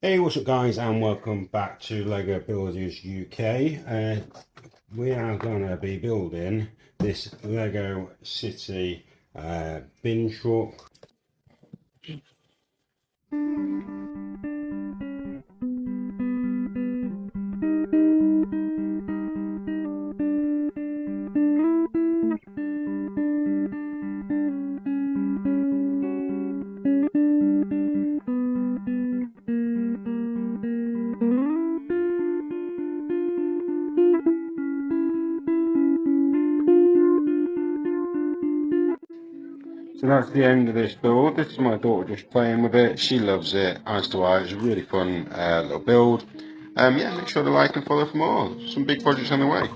Hey, what's up, guys, and welcome back to Lego Builders UK. We are going to be building this Lego City bin truck. So that's the end of this build. This is my daughter just playing with it. She loves it, as do I. It's a really fun little build. Yeah, make sure to like and follow for more. Some big projects on the way.